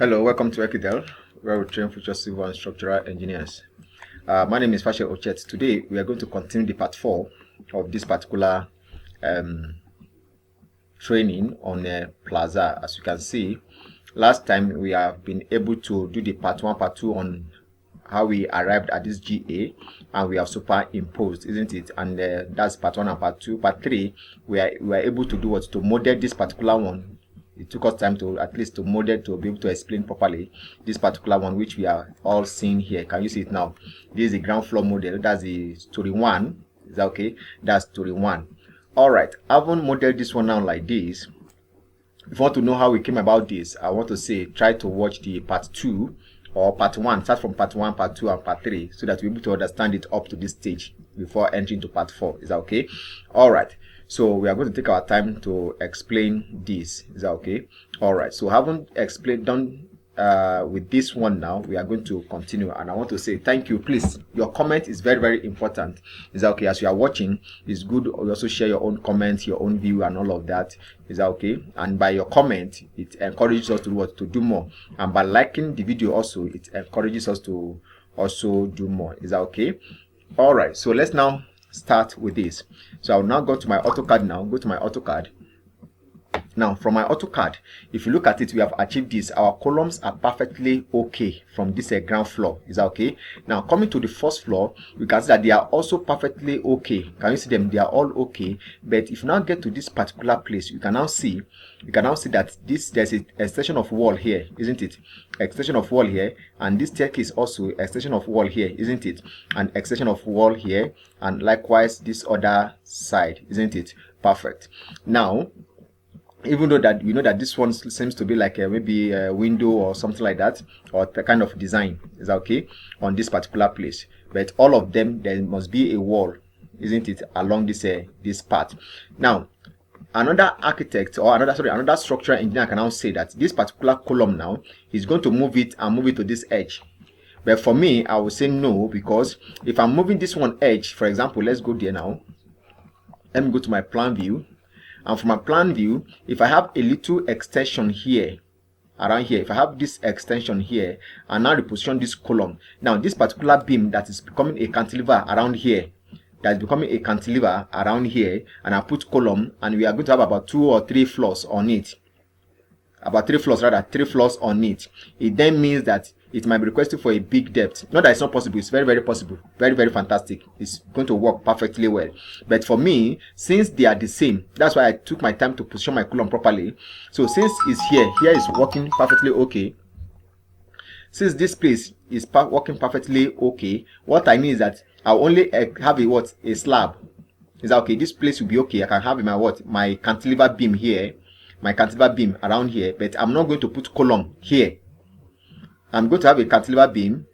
Hello, welcome to Ekidel, where we train future civil and structural engineers. My name is Fashe Ochet. Today, we are going to continue the part 4 of this particular training on Plaza. As you can see, last time we have been able to do the part 1, part 2 on how we arrived at this GA, and we have superimposed, isn't it? And that's part 1 and part 2. Part 3, we are able to do what? To model this particular one. It took us time to at least to model, to be able to explain properly this particular one, which we are all seeing here. Can you see it now? This is the ground floor model. That's the story 1. Is that okay? That's story 1. All right. I haven't modeled this one now like this. If you want to know how we came about this, I want to say try to watch the part 2 or part 1. Start from part 1, part 2, and part 3, so that we're able to understand it up to this stage before entering to part 4. Is that okay? All right. So we are going to take our time to explain this. Is that okay? All right. So having explained done with this one now, we are going to continue. And I want to say thank you. Please, your comment is very, very important. Is that okay? As you are watching, it's good you also share your own comments, your own view, and all of that. Is that okay? And by your comment, it encourages us to do more. And by liking the video also, it encourages us to also do more. Is that okay? All right. So let's now start with this. So I'll now go to my AutoCAD now. Go to my AutoCAD. Now, from my AutoCAD, if you look at it, we have achieved this. Our columns are perfectly okay from this ground floor. Is that okay? Now, coming to the first floor, you can see that they are also perfectly okay. Can you see them? They are all okay. But if you now get to this particular place, you can now see that there's an extension of wall here, isn't it? Extension of wall here, and this staircase also extension of wall here, isn't it? And extension of wall here, and likewise this other side, isn't it? Perfect. Now, even though that we know that this one seems to be like maybe a window or something like that, or the kind of design, is that okay, on this particular place, but all of them, there must be a wall, isn't it, along this part. Now, another architect or another structural engineer can now say that this particular column now is going to move it to this edge. But for me, I will say no, because if I'm moving this one edge, for example, let's go there now. Let me go to my plan view. And from my plan view, if I have a little extension here, around here, if I have this extension here, and now reposition this column, now this particular beam that is becoming a cantilever around here, and I put column, and we are going to have about 2 or 3 floors on it. About 3 floors on it. It then means that it might be requested for a big depth. Not that it's not possible, it's very, very possible. Very, very fantastic. It's going to work perfectly well. But for me, since they are the same, that's why I took my time to position my column properly. So since it's here is working perfectly okay. Since this place is working perfectly okay, what I mean is that I'll only have a slab. Is that okay? This place will be okay. I can have my cantilever beam here, my cantilever beam around here, but I'm not going to put column here. I'm going to have a cantilever beam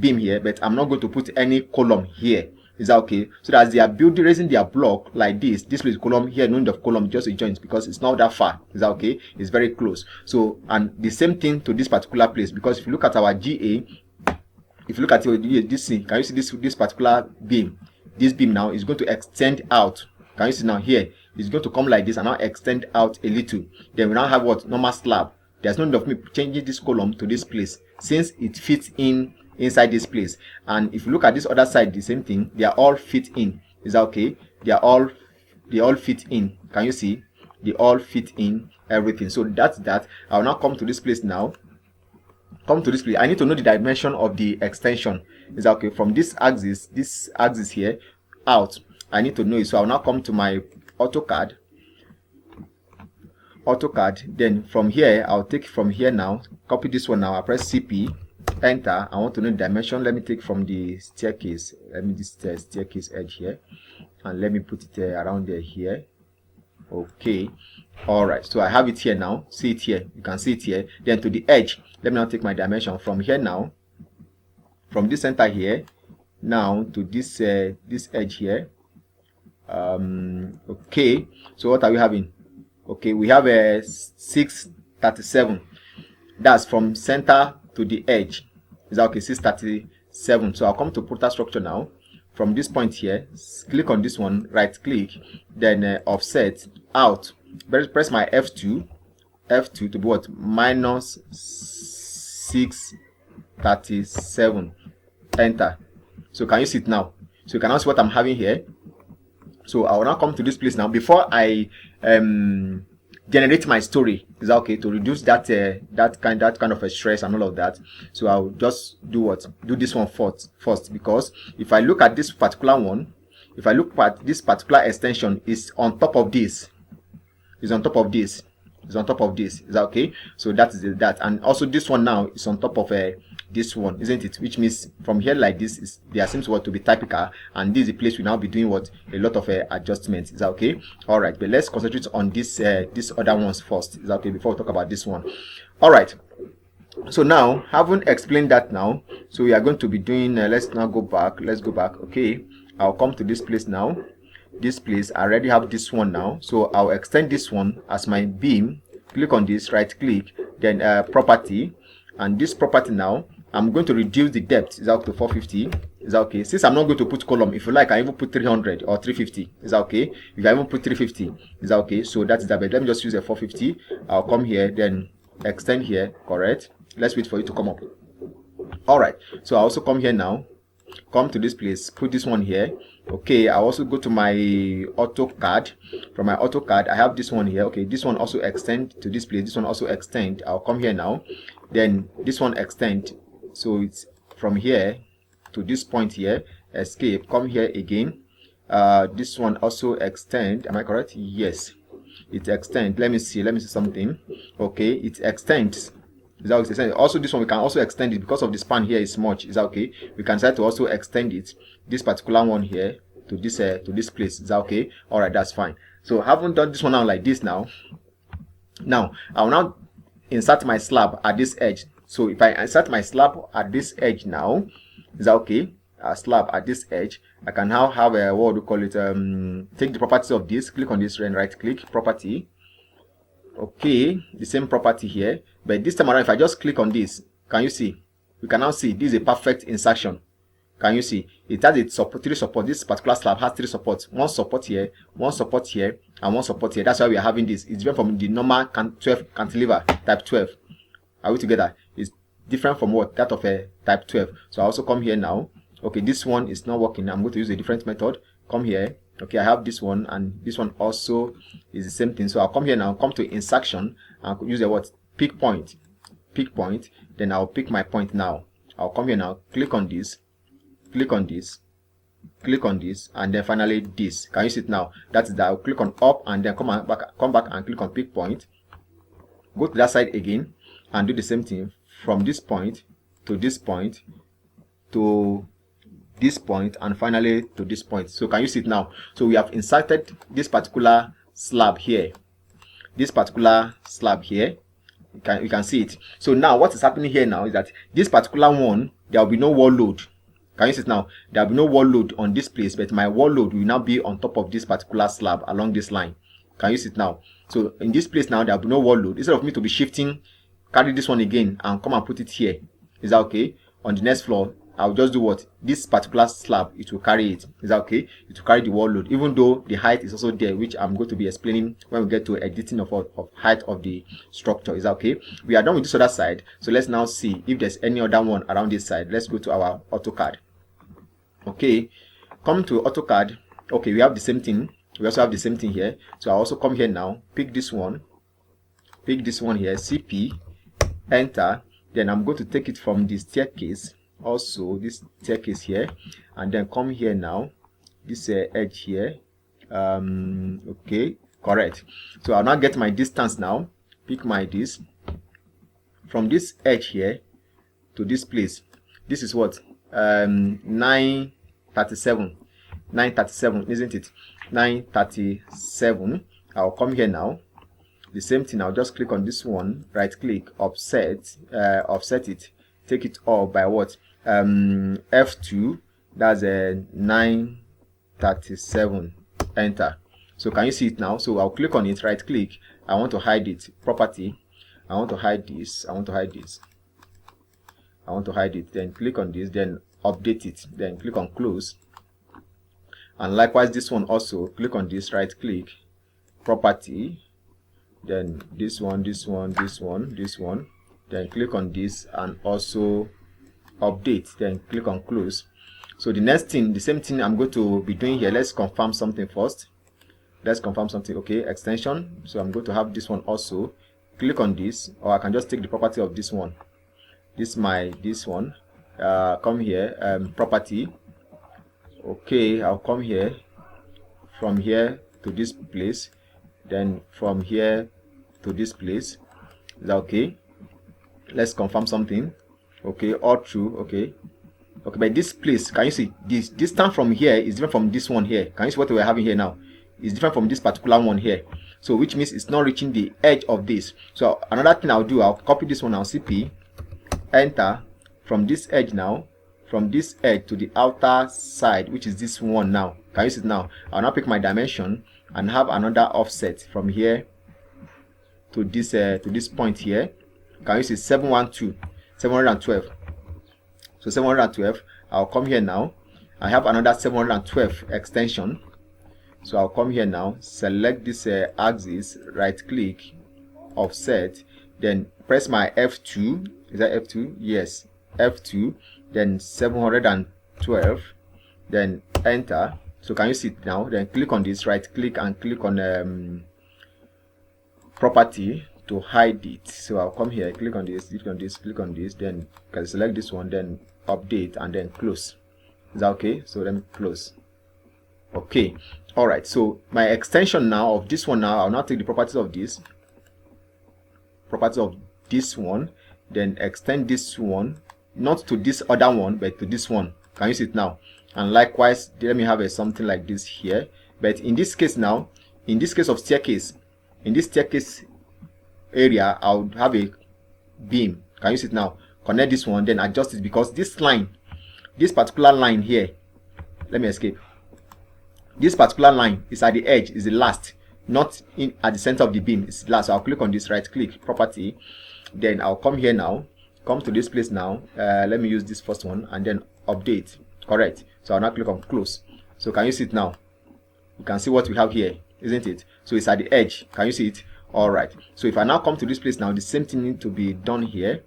here, but I'm not going to put any column here. Is that okay? So that as they are raising their block like this place column here, no need of column, just a joint, because it's not that far. Is that okay? It's very close. So, and the same thing to this particular place, because if you look at our GA, if you look at this thing, can you see this particular beam? This beam now is going to extend out. Can you see now here? It's going to come like this and now extend out a little. Then we now have normal slab. There's no need of me changing this column to this place, since it fits inside this place. And if you look at this other side, the same thing, they are all fit in. Is that okay? They all fit in. Can you see? They all fit in everything. So that's that. I'll now come to this place now. Come to this place. I need to know the dimension of the extension. Is that okay? From this axis here out, I need to know it. So I'll now come to my AutoCAD. Then from here, I'll take from here now, copy this one now, I press CP, enter. I want to know the dimension. Let me take from the staircase. Let me this staircase edge here, and let me put it around there here. Okay. All right. So I have it here now. See it here. You can see it here. Then to the edge, let me now take my dimension from here now, from this center here, now to this edge here. Okay. So what are we having? Okay, we have a 637. That's from center to the edge. Is that okay? 637. So I'll come to Protastructure now. From this point here, click on this one, right click, then offset out. Press my F2, F2 to be what? Minus 637. Enter. So can you see it now? So you can now see what I'm having here. So I will now come to this place now. Before I generate my story, is that okay, to reduce that that kind of a stress and all of that. So I'll just do what? Do this one first, because if I look at this particular one, if I look at this particular extension, is on top of this, is on top of this, is on top of this. Is that okay? So that is that, and also this one now is on top of this one, isn't it? Which means from here like this is there seems what to be typical, and this is the place we now be doing what? A lot of adjustments. Is that okay? All right, but let's concentrate on this this other ones first. Is that okay? Before we talk about this one. All right. So now, having explained that now, so we are going to be doing. Let's now go back. Let's go back. Okay, I'll come to this place now. This place I already have this one now, so I'll extend this one as my beam. Click on this, right click, then property, and this property now I'm going to reduce the depth. Is that up to 450? Is that okay? Since I'm not going to put column, if you like, I even put 300 or 350. Is that okay? You can even put 350. Is that okay? So that's that. But let me just use a 450. I'll come here, then extend here. Correct. Let's wait for it to come up. All right. So I also come here now. Come to this place. Put this one here. Okay. I also go to my AutoCAD. From my AutoCAD, I have this one here. Okay. This one also extend to this place. This one also extend. I'll come here now. Then this one extend. So it's from here to this point here. Escape. Come here again. This one also extend. Am I correct? Yes. It extend. Let me see something. Okay. It extends. Is that okay? Also this one we can also extend it because of the span here is much. Is that okay? We can try to also extend it, this particular one here, to this place. Is that okay? All right, that's fine. So having done this one now like this now I will now insert my slab at this edge. So if I insert my slab at this edge now, is that okay? A slab at this edge, I can now have a what do you call it? Take the properties of this, click on this and right click property. Okay, the same property here, but this time around if I just click on this, can you see? We can now see this is a perfect insertion. Can you see? It has its three support. This particular slab has three supports. One support here, one support here, and one support here. That's why we are having this. It's different from the normal 12 cantilever type 12. Are we together? It's different from what? That of a type 12. So I also come here now. Okay, this one is not working. I'm going to use a different method. Come here. Okay, I have this one, and this one also is the same thing. So I'll come here now, come to insertion, and use the what? Pick point. Pick point. Then I'll pick my point now. I'll come here now, click on this, click on this, click on this, and then finally this. Can you see it now? That's that. I'll click on up and then come back and click on pick point. Go to that side again and do the same thing from this point to this point to this point and finally to this point. So can you see it now? So we have inserted this particular slab here. This particular slab here. You can see it. So now what is happening here now is that this particular one, there will be no wall load. Can you see it now? There will be no wall load on this place, but my wall load will now be on top of this particular slab along this line. Can you see it now? So in this place now, there will be no wall load. Instead of me to be shifting, carry this one again and come and put it here. Is that okay? On the next floor, I'll just do what? This particular slab, it will carry it. Is that okay? It will carry the wall load, even though the height is also there, which I'm going to be explaining when we get to editing of height of the structure. Is that okay? We are done with this other side. So let's now see if there's any other one around this side. Let's go to our AutoCAD. Okay, come to AutoCAD. Okay, we have the same thing. We also have the same thing here. So I'll also come here now, pick this one here, CP, enter. Then I'm going to take it from the staircase. Also this staircase here, and then come here now, this edge here. Okay, correct. So I'll now get my distance now, pick my this from this edge here to this place. This is what? 937, isn't it? 937. I'll come here now, the same thing. I'll just click on this one, right click, offset it, take it all by what? F2, that's a 937, enter. So can you see it now? So I'll click on it, right click, I want to hide it, property, I want to hide this, I want to hide it, then click on this, then update it, then click on close. And likewise this one also, click on this, right click, property, then this one, this one, this one, this one, then click on this and also update, then click on close. So the next thing, the same thing I'm going to be doing here. Let's confirm something first. Let's confirm something. Okay, extension. So I'm going to have this one also. Click on this, or I can just take the property of this one. This one. Come here, property. Okay, I'll come here, from here to this place, then from here to this place. Is that okay? Let's confirm something. Okay, all true. Okay, but this place, can you see this distance from here is different from this one here? Can you see what we're having here now? It's different from this particular one here, so which means it's not reaching the edge of this. So another thing I'll do, I'll copy this one, I'll CP, enter, from this edge now, from this edge to the outer side, which is this one now. Can you see it now? I'll now pick my dimension and have another offset from here to this point here. Can you see 712? So 712, I'll come here now. I have another 712 extension. So I'll come here now, select this axis, right click, offset, then press my F2. Is that F2? Yes, F2, then 712, then enter. So can you see it now? Then click on this, right click and click on property to hide it. So I'll come here, click on this, click on this, click on this, then can select this one, then update and then close. Is that okay? So let me close. Okay, all right. So my extension now of this one, now I'll now take the properties of this one, then extend this one, not to this other one but to this one. Can you see it now? And likewise, let me have something like this here. But in this case now, in this case of staircase, in this staircase area, I'll have a beam. Can you see it now? Connect this one, then adjust it, because this line, this particular line here, let me escape. This particular line is at the edge, is the last, not in at the center of the beam. It's last. So I'll click on this, right click, property, then I'll come here now, come to this place now. Let me use this first one and then update. Correct. So I'll now click on close. So can you see it now? You can see what we have here, isn't it? So it's at the edge. Can you see it? All right. So if I now come to this place now, the same thing needs to be done here.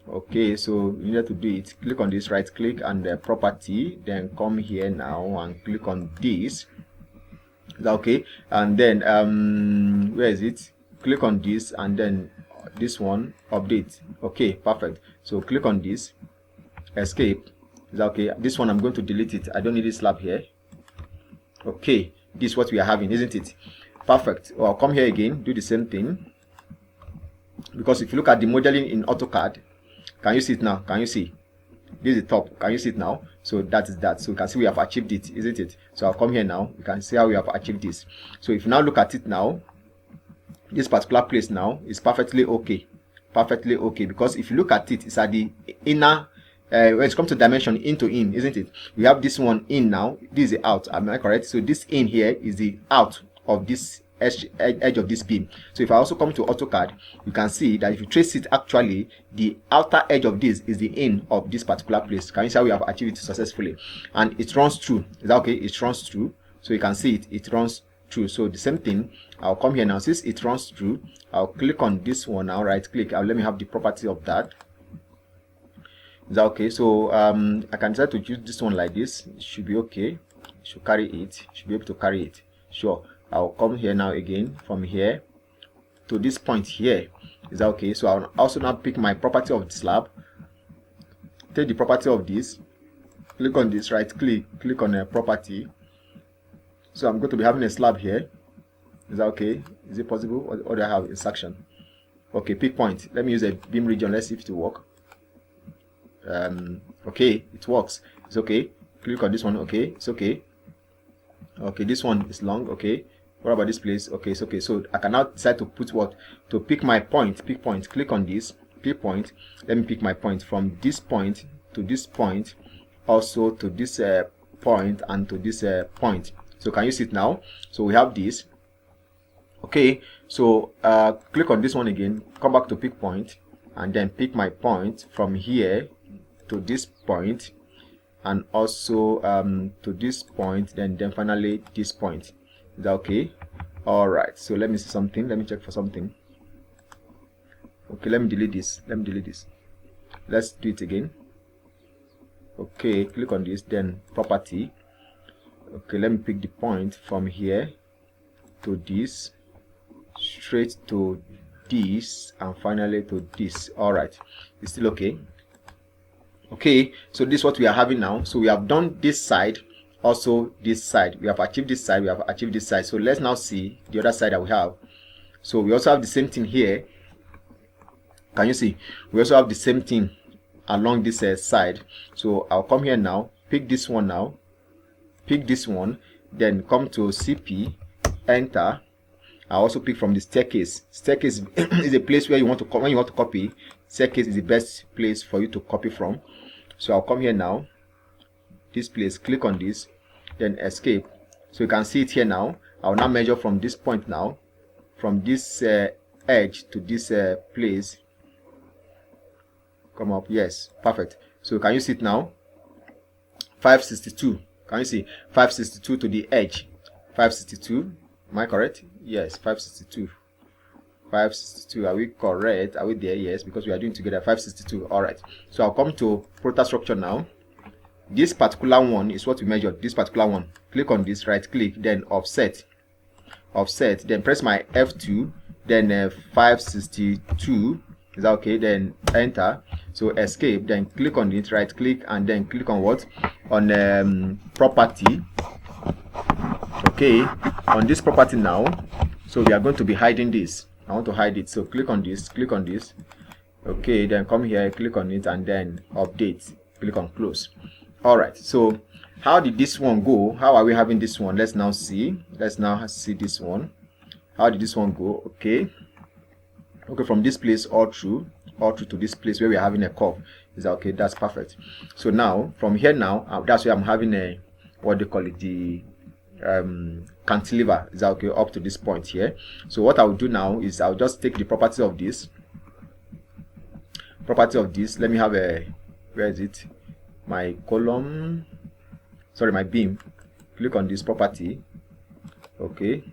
Okay, so you need to do it. Click on this, right click and property, then come here now and click on this. Is that okay? And then where is it? Click on this and then this one, update. Okay, perfect. So click on this, escape. Is that okay? This one I'm going to delete it. I don't need this slab here. Okay, this is what we are having, isn't it? Perfect. Well, I'll come here again, do the same thing, because if you look at the modeling in AutoCAD, can you see it now? Can you see? This is the top. Can you see it now? So that is that. So you can see we have achieved it, isn't it? So I'll come here now. You can see how we have achieved this. So if you now look at it now, this particular place now is perfectly okay. Perfectly okay, because if you look at it, it's at the inner, when it comes to dimension, in to in, isn't it? We have this one in now. This is the out. Am I correct? So this in here is the out of this edge of this beam. So if I also come to AutoCAD, you can see that if you trace it, actually the outer edge of this is the in of this particular place. Can you see how we have achieved it successfully? And it runs through. Is that okay? It runs through. So you can see it runs through. So the same thing, I'll come here now. Since it runs through, I'll click on this one now, right click. Let me have the property of that. Is that okay? So I can decide to use this one like this. It should be okay. It should carry it. Should be able to carry it. Sure. I'll come here now again, from here to this point here. Is that okay? So I'll also now pick my property of the slab, take the property of this, click on this, right click on a property. So I'm going to be having a slab here. Is that okay? Is it possible? Or do I have insertion? Okay, pick point. Let me use a beam region. Let's see if it will work. Okay, it works. It's okay. Click on this one. Okay, it's okay. Okay, this one is long. Okay, what about this place? Okay, it's okay. So I can now decide to put what? To pick my point. Pick point. Click on this. Pick point. Let me pick my point from this point to this point, also to this point and to this point. So can you see it now? So we have this. Okay, so click on this one again. Come back to pick point and then pick my point from here to this point, and also to this point, then finally this point. Is that okay? All right, so let me see something. Let me check for something. Okay, let me delete this. Let's do it again. Okay, click on this, then property. Okay, let me pick the point from here to this, straight to this, and finally to this. All right, it's still okay. Okay, so this is what we are having now. So we have done this side, also this side. We have achieved this side, we have achieved this side. So let's now see the other side that we have. So we also have the same thing here. Can you see? We also have the same thing along this side. So I'll come here now, pick this one now, pick this one, then come to CP, enter. I also pick from the staircase. Staircase is a place where you want to when you want to copy. Staircase is the best place for you to copy from. So I'll come here now, this place, click on this, then escape. So you can see it here now. I'll now measure from this point now, from this edge to this place. Come up, yes, perfect. So can you see it now? 562. Can you see 562 to the edge? 562. Am I correct? Yes, 562. 562. Are we correct? Are we there? Yes, because we are doing together. 562. All right. So I'll come to Protastructure now. This particular one is what we measured. This particular one. Click on this, right click, then offset. Offset. Then press my F2. Then 562. Is that okay? Then enter. So escape. Then click on it, right click, and then click on what? On property. Okay. On this property now. So we are going to be hiding this. I want to hide it, so click on this, click on this. Okay, then come here, click on it, and then update, click on close. All right, so how did this one go? How are we having this one? Let's now see. Let's now see this one. How did this one go? Okay, from this place all through to this place where we are having a curve. Is that okay? That's perfect. So now from here now, that's where I'm having a, what they call it, the cantilever. Is that okay? Up to this point here. So what I'll do now is I'll just take the property of this. Let me have a, where is it? My column, sorry, my beam. Click on this property. Okay,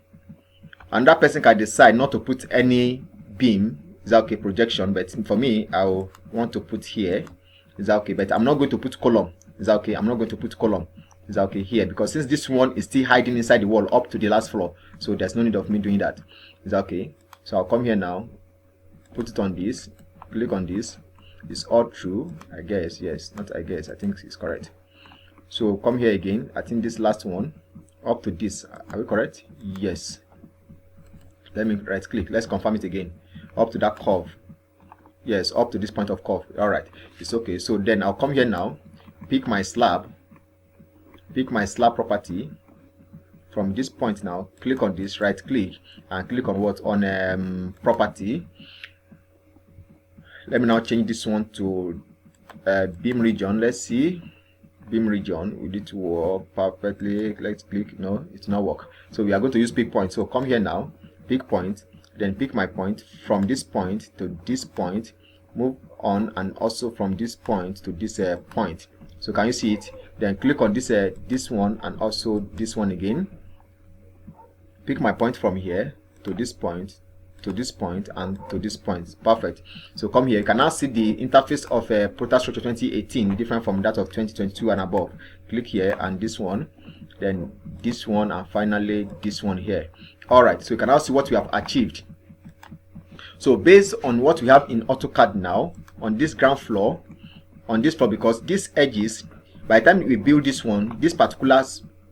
and that person can decide not to put any beam. Is that okay? Projection, but for me, I'll want to put here. Is that okay? But I'm not going to put column. Is that okay? I'm not going to put column. Is that okay here? Because since this one is still hiding inside the wall up to the last floor, so there's no need of me doing that. Is that okay? So I'll come here now, put it on this, click on this. It's all true, I guess. Yes, not I guess, I think it's correct. So come here again. I think this last one up to this, are we correct? Yes. Let me right click. Let's confirm it again. Up to that curve. Yes, up to this point of curve. All right, it's okay. So then I'll come here now, pick my slab. Pick my slab property. From this point now, click on this, right click, and click on what? On property. Let me now change this one to beam region. Let's see, beam region. We need to work perfectly. Let's click. No, it's not work. So we are going to use pick point. So come here now, pick point, then pick my point. From this point to this point, move on, and also from this point to this point. So can you see it? Then click on this this one, and also this one again. Pick my point from here to this point, to this point, and to this point. Perfect. So come here. You can now see the interface of Protastructure 2018 different from that of 2022 and above. Click here, and this one, then this one, and finally this one here. All right. So you can now see what we have achieved. So based on what we have in AutoCAD now on this ground floor, on this floor, because these edges, by the time we build this one, this particular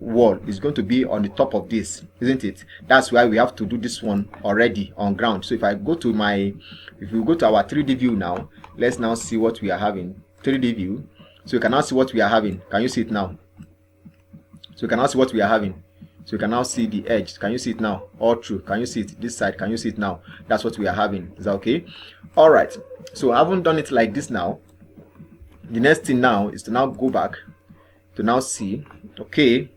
wall is going to be on the top of this, isn't it? That's why we have to do this one already on ground. So if I go to my, if we go to our 3D view now, let's now see what we are having. 3D view. So you can now see what we are having. Can you see it now? So you can now see what we are having. So you can now see the edge. Can you see it now? All through. Can you see it? This side. Can you see it now? That's what we are having. Is that okay? All right. So I haven't done it like this now. The next thing now is to now go back to now see. Okay.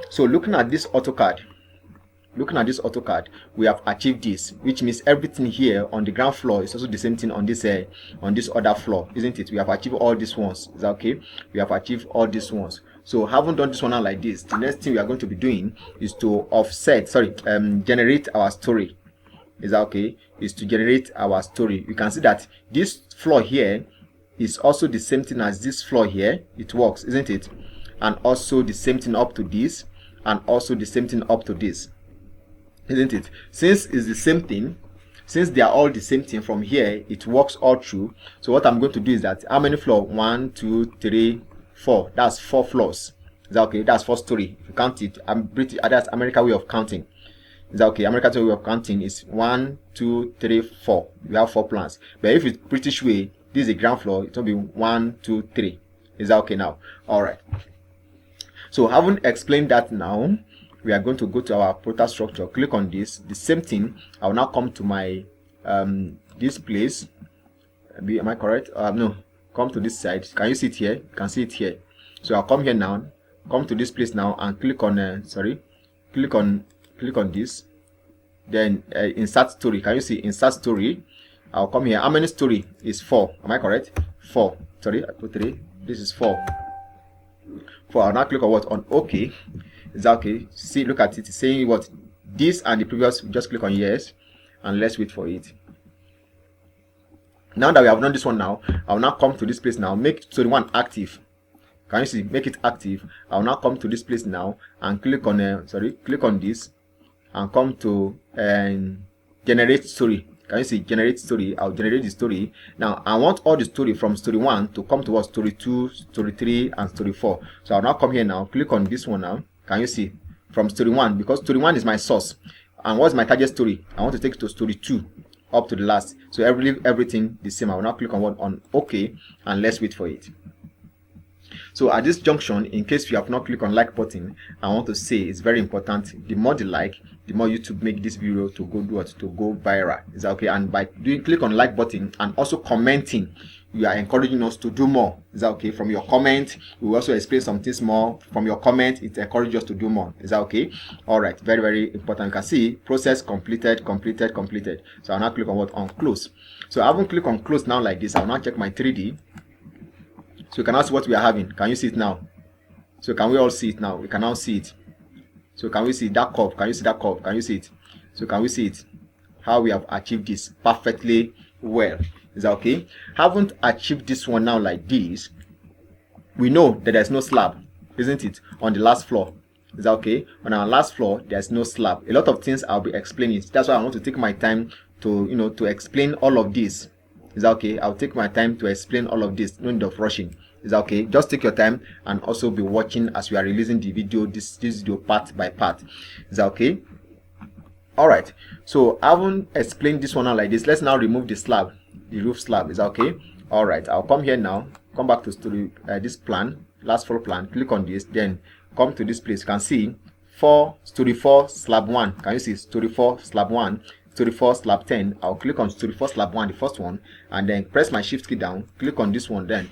So looking at this AutoCAD, we have achieved this, which means everything here on the ground floor is also the same thing on this other floor, isn't it? We have achieved all these ones. Is that okay? We have achieved all these ones. So having done this one out like this, the next thing we are going to be doing is to generate our story. Is that okay? Is to generate our story. You can see that this floor here is also the same thing as this floor here. It works, isn't it? And also the same thing up to this, and also the same thing up to this, isn't it? Since it's the same thing, since they are all the same thing, from here it works all through. So what I'm going to do is that, how many floors? 1, 2, 3, 4. That's 4 floors. Is that okay? That's 4 story. If you count it, that's American way of counting. Is that okay? American way of counting is 1, 2, 3, 4. We have 4 plans. But if it's British way, this is the ground floor, it will be 1, 2, 3. Is that okay now? All right. So having explained that now, we are going to go to our Protastructure. Click on this. The same thing. I will now come to my this place. Am I correct? No. Come to this side. Can you see it here? You can see it here. So I'll come here now. Come to this place now and click on. Click on this. Then insert story. Can you see insert story? I'll come here. How many story is 4? Am I correct? 4. Sorry, I put 3. This is 4. 4. I'll now click on what? On OK. Is that okay? See, look at it. It's saying what? This and the previous. Just click on yes, and let's wait for it. Now that we have done this one now, I'll now come to this place now. Make story 1 active. Can you see? Make it active. I'll now come to this place now and click on click on this and come to generate story. Can you see? Generate story. I'll generate the story. Now I want all the story from story 1 to come to what? Story 2, story 3, and story 4. So I'll now come here now. Click on this one now. Can you see? From story 1, because story 1 is my source. And what's my target story? I want to take it to story 2 up to the last. So everything the same. I will now click on what? On OK, and let's wait for it. So at this junction, in case you have not clicked on like button, I want to say it's very important. The more the like, the more YouTube make this video to go do what? To go viral. Is that okay? And by click on like button and also commenting, you are encouraging us to do more. Is that okay? From your comment, we will also explain some things more. From your comment, it encourages us to do more. Is that okay? All right, very, very important. You can see process completed. So I'll now click on what? On close. So I haven't clicked on close now like this. I'll now check my 3D. So you can now see what we are having. Can you see it now? So can we all see it now? We can now see it. So can we see that curve? Can you see that curve? Can you see it? So can we see it? How we have achieved this perfectly well. Is that okay? Haven't achieved this one now like this. We know that there's no slab, isn't it? On the last floor. Is that okay? On our last floor, there's no slab. A lot of things I'll be explaining. That's why I want to take my time to to explain all of this. Is that okay? I'll take my time to explain all of this. No need of rushing. Is that okay? Just take your time and also be watching as we are releasing the video, this video part by part. Is that okay? All right. So I haven't explained this one out like this. Let's now remove the slab, the roof slab. Is that okay? All right. I'll come here now. Come back to story this plan, last floor plan. Click on this. Then come to this place. You can see story 4 slab 1. Can you see story 4 slab 1? Story 4 slab 10. I'll click on story 4 slab 1, the first one, and then press my shift key down, click on this one, then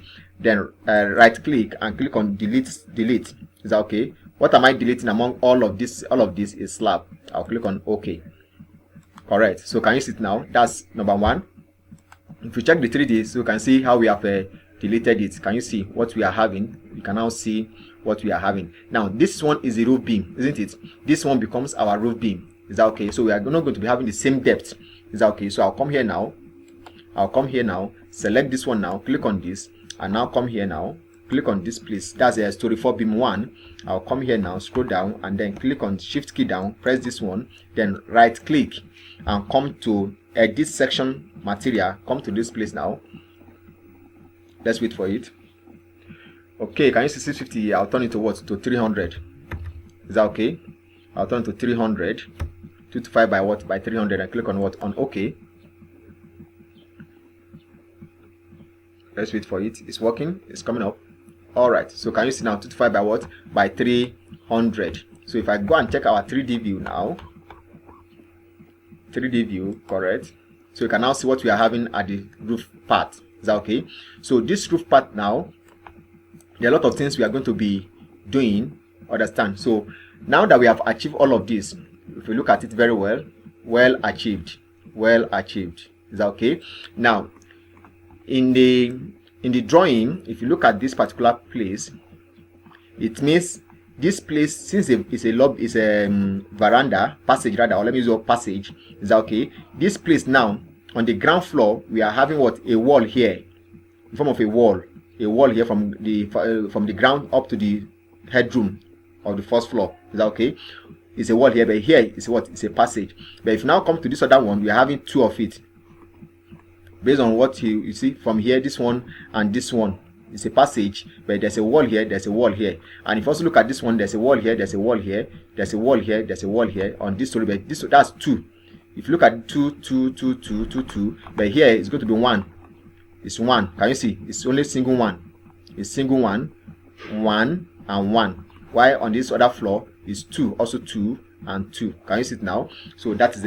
right click and click on delete. Is that okay? What am I deleting among all of this? All of this is slab. I'll click on OK. Correct. So can you see it now? That's number 1. If you check the 3D, so you can see how we have deleted it. Can you see what we are having? You can now see what we are having. Now this one is the roof beam, isn't it? This one becomes our roof beam. Is that okay? So we are not going to be having the same depth. Is that okay? So I'll come here now. Select this one now. Click on this, and now come here now. Click on this place. That's a story 4 beam 1. I'll come here now. Scroll down and then click on shift key down. Press this one. Then right click and come to edit section material. Come to this place now. Let's wait for it. Okay. Can you see 650? I'll turn it to what? To 300. Is that okay? I'll turn to 300. 225 by what? By 300, and click on what? On OK. Let's wait for it. It's working. It's coming up. All right. So can you see now 225 by what? By 300. So if I go and check our 3D view now, 3D view, correct. So you can now see what we are having at the roof part. Is that okay? So this roof part now, there are a lot of things we are going to be doing. Understand? So now that we have achieved all of this, if you look at it very well, well achieved. Is that okay? Now in the drawing, if you look at this particular place, It means this place, since it's a lobby, it's a veranda, passage rather, or let me use passage. Is that okay? This place now, on the ground floor, we are having what? A wall here, in form of a wall here from the ground up to the headroom of the first floor. Is that okay? It's a wall here, but here is what? It's a passage. But if you now come to this other one, we are having two of it. Based on what you see from here, this one and this one, it's a passage, but there's a wall here, there's a wall here. And if you also look at this one, there's a wall here, there's a wall here, there's a wall here, there's a wall here on this story. But that's 2. If you look at 2, 2, 2, 2, 2, 2, but here it's going to be 1. It's 1. Can you see? It's only single 1. It's single 1, 1 and 1. While on this other floor is 2, also 2 and 2. Can you see it now? So that is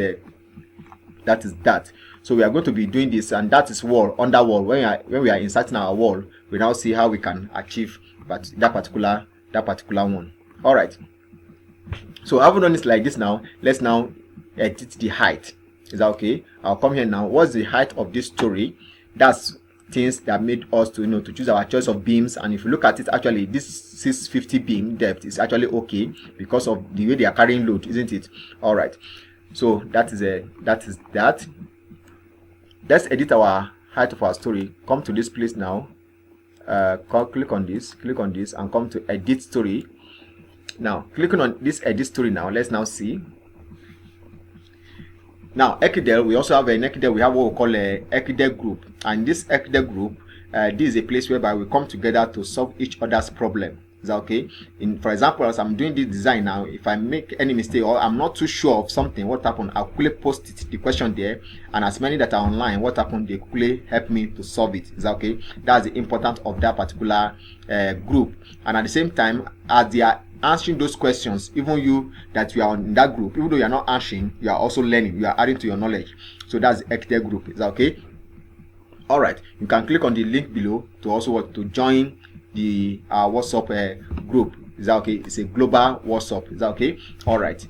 that. So we are going to be doing this, and that is wall, under wall. When we are inserting our wall, we now see how we can achieve that particular one. All right. So having done this like this now, let's now edit the height. Is that okay? I'll come here now. What's the height of this story? That's things that made us to to choose our choice of beams. And if you look at it, actually this 650 beam depth is actually okay because of the way they are carrying load, isn't it? All right. So that is that. Let's edit our height of our story. Come to this place now. Click on this, and come to edit story. Now, clicking on this edit story now, let's now see. Now, Ekidel, we also have an Ekidel, we have what we call a Ekidel group. And this Ekidel group, this is a place whereby we come together to solve each other's problem. Is that okay? For example, as I'm doing this design now, if I make any mistake or I'm not too sure of something, what happened, I'll quickly post it, the question there, and as many that are online, what happened, they quickly help me to solve it. Is that okay? That's the importance of that particular group. And at the same time, as they are answering those questions, even you that you are in that group, even though you are not answering, you are also learning, you are adding to your knowledge. So that's the Ekidel group. Is that okay? All right, you can click on the link below to also to join the WhatsApp group. Is that okay? It's a global WhatsApp. Is that okay? All right.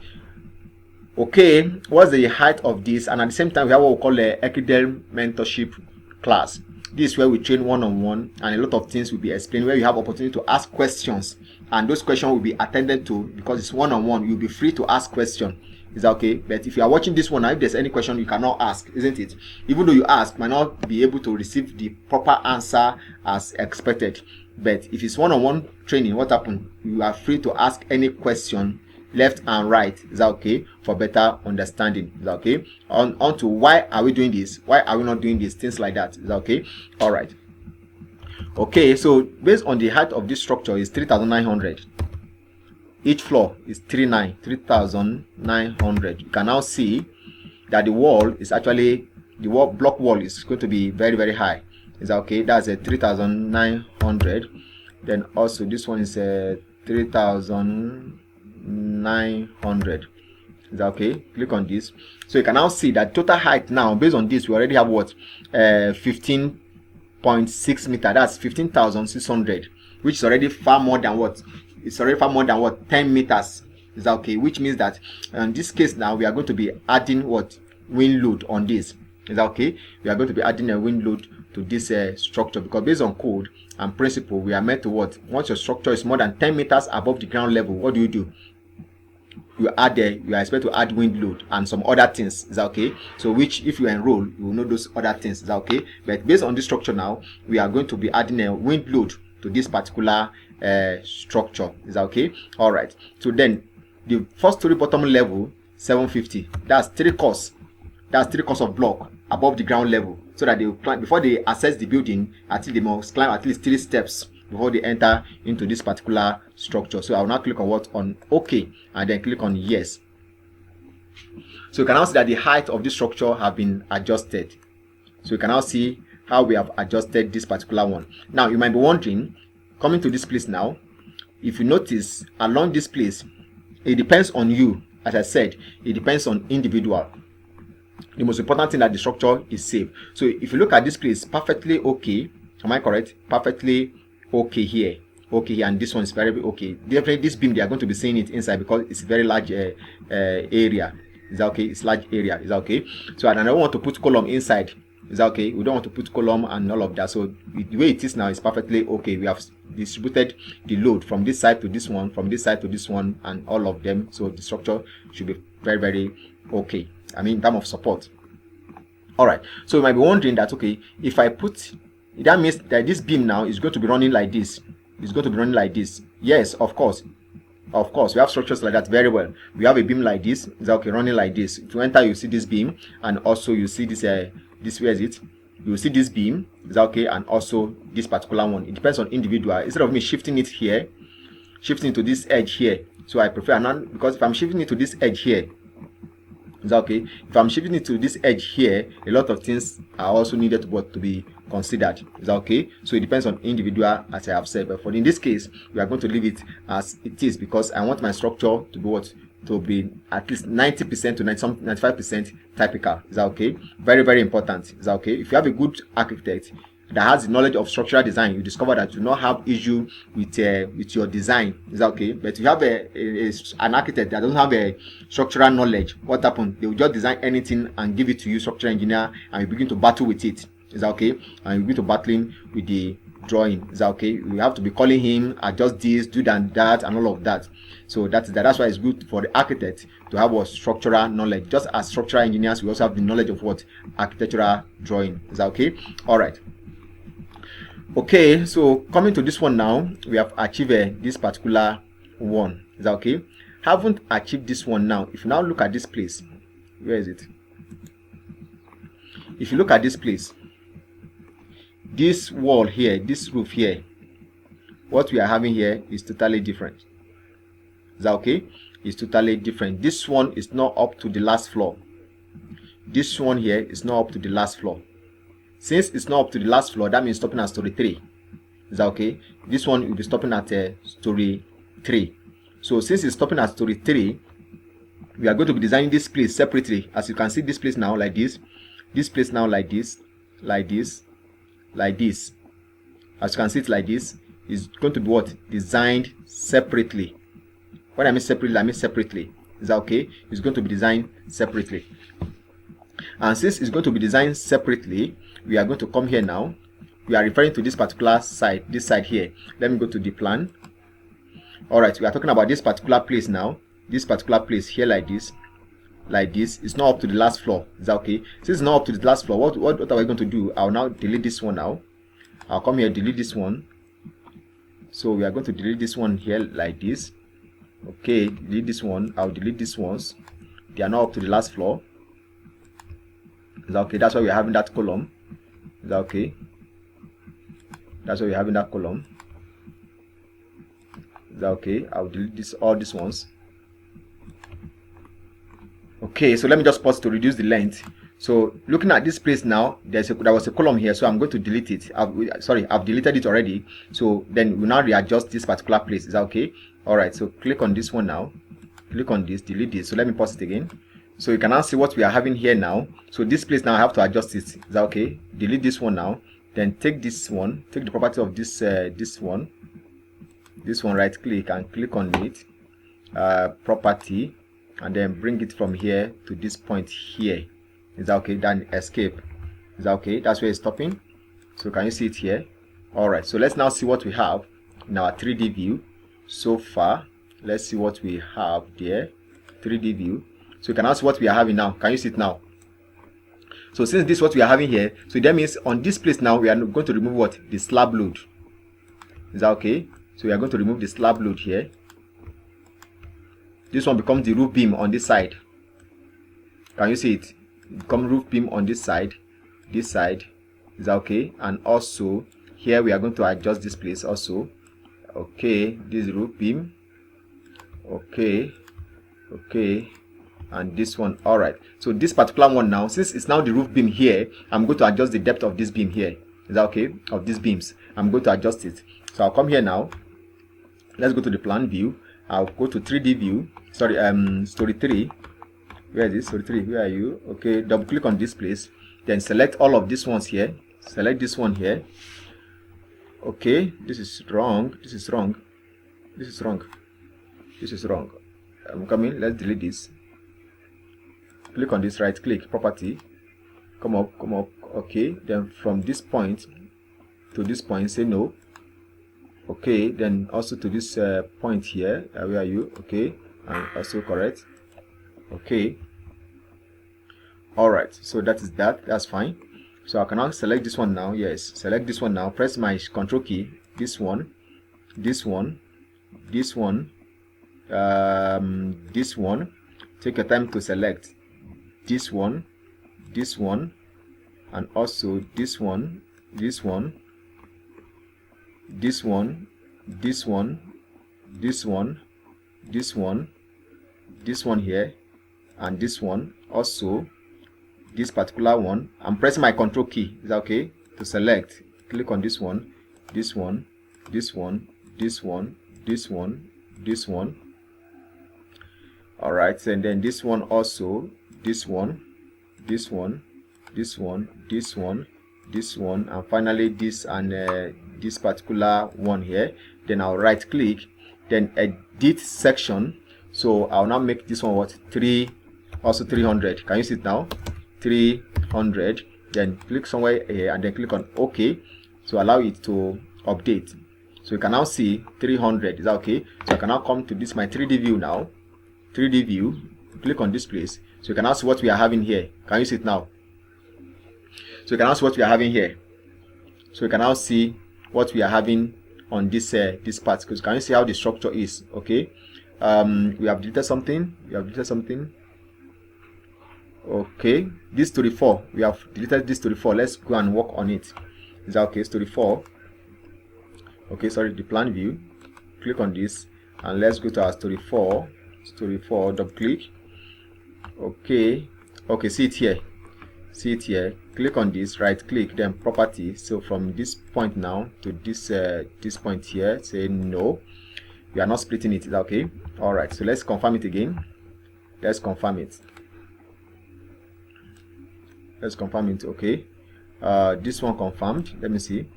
Okay, what's the height of this? And at the same time, we have what we call a Ekidel mentorship class. This is where we train one-on-one, and a lot of things will be explained, where you have opportunity to ask questions, and those questions will be attended to. Because it's one-on-one, you'll be free to ask questions. Is that okay? But if you are watching this one now, if there's any question, you cannot ask, isn't it? Even though you ask, might not be able to receive the proper answer as expected. But if it's one-on-one training, what happens? You are free to ask any question, left and right. Is that okay? For better understanding. Is that okay? On to why are we doing this? Why are we not doing this? Things like that. Is that okay? All right. Okay, so based on the height of this structure is 3,900. Each floor is 3,900. You can now see that the wall is actually, the block wall is going to be very, very high. Is that okay? That's a 3,900. Then also this one is a 3,900. Is that okay? Click on this. So you can now see that total height now, based on this, we already have what? 15.6 meter. That's 15,600, which is already far more than what? It's already far more than what? 10 meters. Is that okay? Which means that in this case now, we are going to be adding what? Wind load on this. Is that okay? We are going to be adding a wind load to this structure, because based on code and principle, we are meant to what? Once your structure is more than 10 meters above the ground level, what do? You add you are expected to add wind load and some other things. Is that okay? So which, if you enroll, you will know those other things. Is that okay? But based on this structure now, we are going to be adding a wind load to this particular structure. Is that okay? All right. So then the first story bottom level 750. That's 3 course. That's 3 course of block above the ground level, so that they will climb before they access the building. Until they must climb at least 3 steps before they enter into this particular structure. So I will now click on what? On OK, and then click on yes. So you can now see that the height of this structure have been adjusted. So you can now see how we have adjusted this particular one. Now you might be wondering, coming to this place now, if you notice along this place, it depends on you. As I said, it depends on individual. The most important thing that the structure is safe. So if you look at this place, perfectly okay. Am I correct? Perfectly okay here. Okay here, and this one is very okay. Definitely this beam, they are going to be seeing it inside because it's a very large area. Is that okay? It's large area. Is that okay? So I don't want to put column inside. Is that okay? We don't want to put column and all of that. So the way it is now is perfectly okay. We have distributed the load from this side to this one, from this side to this one, and all of them. So the structure should be very, very okay. I mean, in terms of support. All right. So you might be wondering that, okay, if I put, that means that this beam now is going to be running like this. It's going to be running like this. Yes, of course. Of course, we have structures like that very well. We have a beam like this. Is that okay? Running like this. If you enter, you see this beam, and also you see this. This, where is it? You will see this beam. Is that okay? And also this particular one. It depends on individual. Instead of me shifting it here, shifting to this edge here. So I prefer not, because if I'm shifting it to this edge here, is that okay? If I'm shifting it to this edge here, a lot of things are also needed to be considered. Is that okay? So it depends on individual, as I have said. But for in this case, we are going to leave it as it is, because I want my structure to be what? To be at least 90% to 95% typical. Is that okay? Very, very important. Is that okay? If you have a good architect that has the knowledge of structural design, you discover that you do not have issue with your design. Is that okay? But if you have an architect that doesn't have a structural knowledge, what happens? They will just design anything and give it to you, structural engineer, and you begin to battle with it. Is that okay? And you begin to battling with the drawing. Is that okay? You have to be calling him, adjust this, do that, and all of that. So that's why it's good for the architect to have what? Structural knowledge. Just as structural engineers, we also have the knowledge of what? Architectural drawing. Is that okay? All right. Okay, so coming to this one now, we have achieved this particular one. Is that okay? Haven't achieved this one now. If you now look at this place, where is it? If you look at this place, this wall here, this roof here, what we are having here is totally different. Is that okay? It's totally different. This one is not up to the last floor. This one here is not up to the last floor. Since it's not up to the last floor, that means stopping at story 3. Is that okay? This one will be stopping at story 3. So since it's stopping at story 3, we are going to be designing this place separately. As you can see, this place now like this. This place now like this, like this, like this. As you can see it like this, is going to be what? Designed separately. When I mean separately, I mean separately. Is that okay? It's going to be designed separately. And since it's going to be designed separately, we are going to come here now. We are referring to this particular side, this side here. Let me go to the plan. All right, we are talking about this particular place now. This particular place here like this. Like this. It's not up to the last floor. Is that okay? Since it's not up to the last floor, what are we going to do? I'll now delete this one now. I'll come here, delete this one. So we are going to delete this one here like this. Okay, delete this one. I'll delete these ones. They are not up to the last floor. Is that okay? That's why we're having that column. Is that okay? That's why we're having that column. Is that okay? I'll delete all these ones. Okay, so let me just pause to reduce the length. So looking at this place now, there was a column here, so I'm going to delete it. I've deleted it already. So then we'll now readjust this particular place. Is that okay? All right, so click on this one now. Click on this, delete this. So let me pause it again. So you can now see what we are having here now. So this place now I have to adjust it. Is that okay? Delete this one now. Then take this one, take the property of this this one, right click and click on it, property, and then bring it from here to this point here. Is that okay? Then escape. Is that okay? That's where it's stopping. So can you see it here? All right, so let's now see what we have in our 3D view so far. Let's see what we have there. 3D view. So you can now see what we are having now. Can you see it now? So since this is what we are having here, so that means on this place now we are going to remove what? The slab load. Is that okay? So we are going to remove the slab load here. This one becomes the roof beam on this side. Can you see it? Become roof beam on this side. This side. Is that okay? And also here we are going to adjust this place also. Okay, this roof beam. Okay, okay, and this one. All right, so this particular one now, since it's now the roof beam here, I'm going to adjust the depth of this beam here. Is that okay? Of these beams, I'm going to adjust it. So I'll come here now. Let's go to the plan view. I'll go to 3D view. Sorry, story 3. Where is this? Story 3. Where are you? Okay, double click on this place. Then select all of these ones here. Select this one here. Okay, this is wrong. This is wrong. This is wrong. This is wrong. I'm coming. Let's delete this. Click on this, right click, property. come up, okay. Then from this point to this point, say no. Okay, then also to this point here, where are you? Okay, and also correct. Okay, all right, so that is that. That's fine. So I can now select this one now. Yes, select this one now. Press my control key. This one, this one, this one, this one. Take your time to select this one, and also this one, this one, this one, this one, this one, this one, this one here, and this one. Also this particular one. I'm pressing my control key. Is that okay? To select, click on this one, this one, this one, this one, this one, this one. All right, and then this one also, this one, this one, this one, this one, this one, and finally this and this particular one here. Then I'll right click, then edit section. So I'll now make this one what 300. Can you see it now? 300. Then click somewhere here and then click on OK. So allow it to update. So you can now see 300. Is that okay? So I can now come to this my 3D view now. 3D view. Click on this place. So you can now see what we are having here. Can you see it now? So you can now see what we are having here. So you can now see what we are having on this this part. Because can you see how the structure is? Okay. We have deleted something. Okay, this 34, we have deleted this 34. Let's go and work on it. Is that okay? 34. Okay, sorry, the plan view. Click on this and let's go to our 34. Double click. Okay, see it here. Click on this, right click, then property. So from this point now to this this point here, say no, we are not splitting it. Is that okay? All right, so let's confirm it again. Let's confirm it. Okay, this one confirmed. Let me see.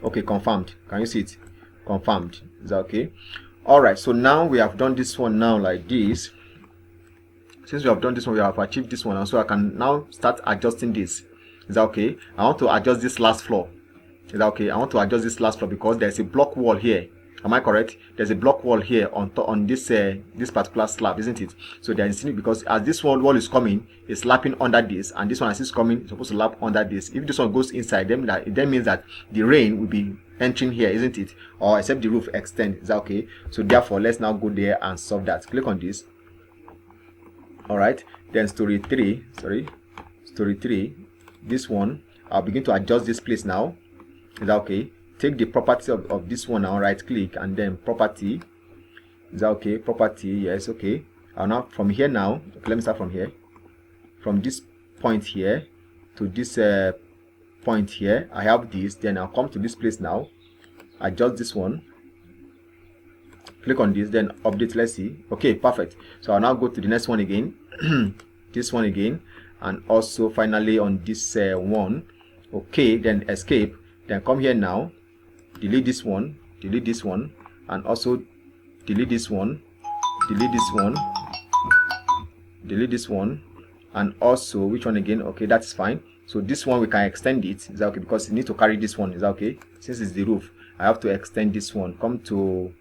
Okay, confirmed. Can you see it? Confirmed. Is that okay? All right, so now we have done this one now like this. Since we have done this one, we have achieved this one, and so I can now start adjusting this. Is that okay? I want to adjust this last floor. Is that okay? I want to adjust this last floor because there's a block wall here. Am I correct? There's a block wall here on this this particular slab, isn't it? So there is, because as this wall is coming, it's slapping under this, and this one as it's coming, it's supposed to lap under this. If this one goes inside, then that means that the rain will be entering here, isn't it? Or except the roof extend. Is that okay? So therefore, let's now go there and solve that. Click on this. All right. Then story 3. This one, I'll begin to adjust this place now. Is that okay? Take the property of this one now, right click, and then property. Is that okay? Property, yes, okay. I'll now from here now, okay, let me start from here. From this point here to this point here, I have this. Then I'll come to this place now, adjust this one, click on this, then update. Let's see. Okay, perfect. So I'll now go to the next one again. This one again, and also finally on this one. Okay, then escape, then come here now, delete this one, and also delete this one, and also which one again? Okay, that's fine. So this one we can extend it. Is that okay? Because you need to carry this one. Is that okay? Since it's the roof, I have to extend this one. Come to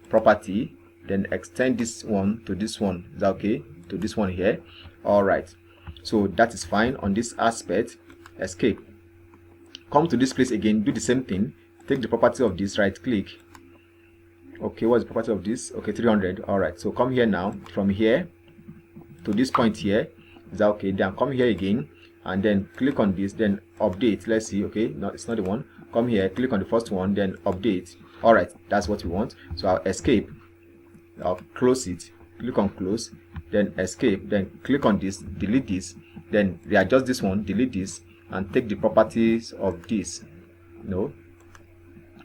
property, then extend this one to this one. Is that okay? To this one here. All right, so that is fine on this aspect. Escape, come to this place again, do the same thing. Take the property of this, right click. Okay, what's the property of this? Okay, 300. All right, so come here now, from here to this point here. Is that okay? Then come here again and then click on this, then update. Let's see. Okay, no, it's not the one. Come here, click on the first one, then update. All right, that's what we want. So I'll escape, I'll close it, click on close, then escape, then click on this, delete this, then readjust this one, delete this, and take the properties of this,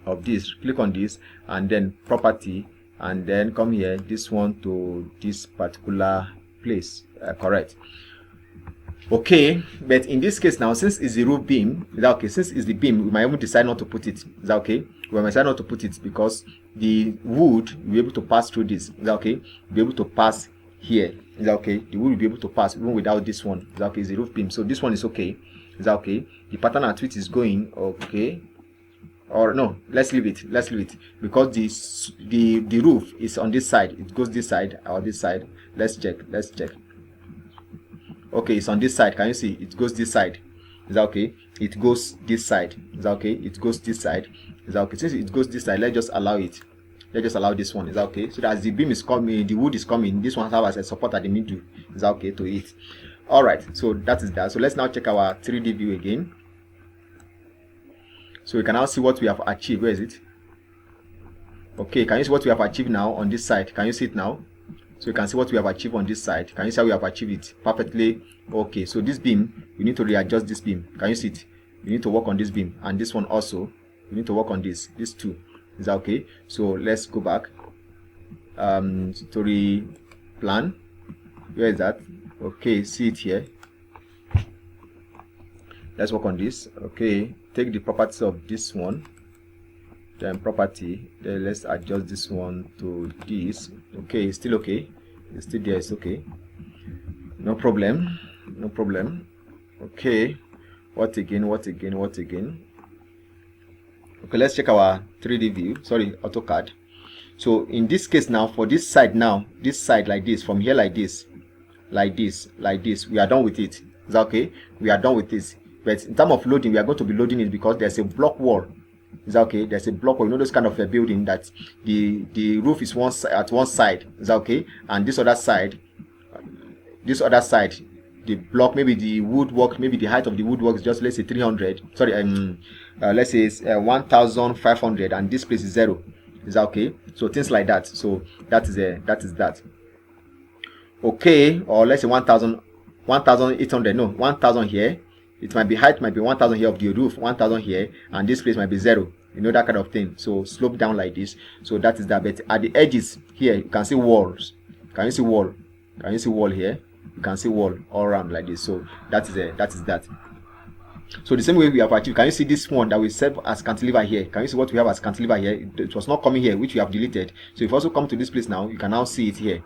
of this, click on this, and then property, and then come here, this one to this particular place. Correct. Okay, but in this case now, since it's the roof beam, is that okay? Since it's the beam, we might even decide not to put it. Is that okay? We might decide not to put it because the wood will be able to pass through this. Is that okay? Be able to pass here. Is that okay? The wood will be able to pass even without this one. Is that okay? It's the roof beam, so this one is okay. Is that okay? The pattern at which is going okay, or no, let's leave it, because the roof is on this side. It goes this side or this side. Let's check. Okay, it's on this side. Can you see? It goes this side. Is that okay? It goes this side. Is that okay? It goes this side. Is that okay? Since it goes this side, let's just allow it. Let's just allow this one. Is that okay? So that as the beam is coming, the wood is coming, this one has a support at the middle. Is that okay to it? All right, so that is that. So let's now check our 3D view again. So we can now see what we have achieved. Where is it? Okay, can you see what we have achieved now on this side? Can you see it now? So you can see what we have achieved on this side. Can you see how we have achieved it? Perfectly. Okay, so this beam, we need to readjust this beam. Can you see it? We need to work on this beam, and this one also. We need to work on these two. Is that okay? So let's go back. Story plan. Where is that? Okay, see it here. Let's work on this. Okay, take the properties of this one. Then property. Then let's adjust this one to this. Okay, it's still okay. It's still there. It's okay. No problem. No problem. Okay. What again? Okay, let's check our 3D view. Sorry, AutoCAD. So in this case now, for this side now, this side like this, from here like this, we are done with it. Is that okay? We are done with this. But in terms of loading, we are going to be loading it because there's a block wall. Is that okay? There's a block wall. You know those kind of a building that the roof is at one side. Is that okay? And this other side, the block, maybe the woodwork, maybe the height of the woodwork is just, let's say 300. Sorry, let's say it's 1,500, and this place is 0. Is that okay? So things like that. So that is that. Okay, or let's say 1,800. No, 1,000 here. It might be height, might be 1,000 here of the roof, 1,000 here, and this place might be 0. You know, that kind of thing. So slope down like this. So that is that. But at the edges here, you can see walls. Can you see wall? Can you see wall here? You can see wall all around like this. So that is that. So the same way we have achieved. Can you see this one that we serve as cantilever here? Can you see what we have as cantilever here? It was not coming here, which we have deleted. So if you also come to this place now, you can now see it here.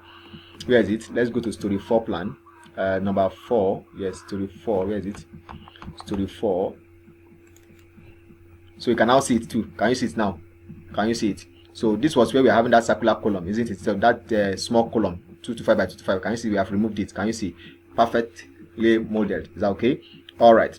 Where is it? Let's go to story 4 plan. Number 4. Yes, story 4. Where is it? Story 4. So you can now see it too. Can you see it now? Can you see it? So this was where we are having that circular column, isn't it? So that small column, 225 by 225. Can you see we have removed it? Can you see? Perfectly molded. Is that okay? All right.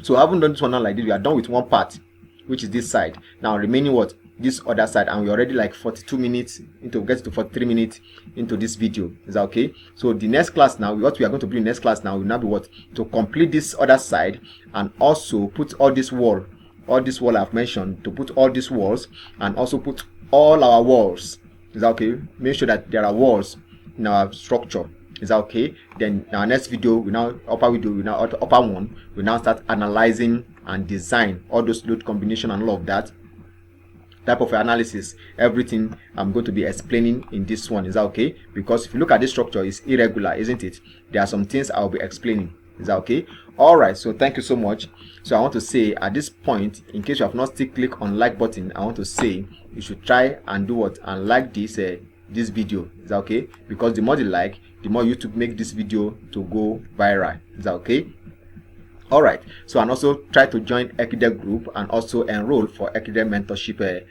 So I haven't done this one now like this. We are done with one part, which is this side. Now remaining what? This other side, and we're already like 42 minutes into, get to 43 minutes into this video. Is that okay? So the next class now, what we are going to do in next class now will now be what? To complete this other side, and also put all this wall I've mentioned, to put all these walls, and also put all our walls. Is that okay? Make sure that there are walls in our structure. Is that okay? Then in our next video, upper one, we now start analyzing and design all those load combination and all of that type of analysis. Everything I'm going to be explaining in this one. Is that okay? Because if you look at this structure, it's irregular, isn't it? There are some things I'll be explaining. Is that okay? All right, so thank you so much. So I want to say at this point, in case you have not still clicked on like button, I want to say you should try and do what, and like this video. Is that okay? Because the more you like, the more YouTube make this video to go viral. Is that okay? All right, so and also try to join Ekidel group and also enroll for Ekidel mentorship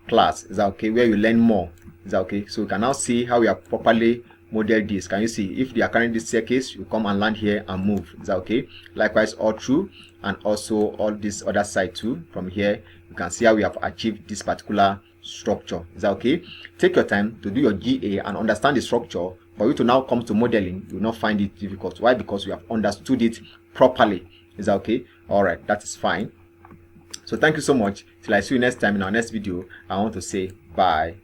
class. Is that okay? Where you learn more. Is that okay? So you can now see how we are properly model this. Can you see? If they are carrying this staircase, you come and land here and move. Is that okay? Likewise all through, and also all this other side too. From here you can see how we have achieved this particular structure. Is that okay? Take your time to do your GA and understand the structure. For you to now come to modeling, you will not find it difficult. Why? Because you have understood it properly. Is that okay? All right, that is fine. So thank you so much. Till I see you next time in our next video, I want to say bye.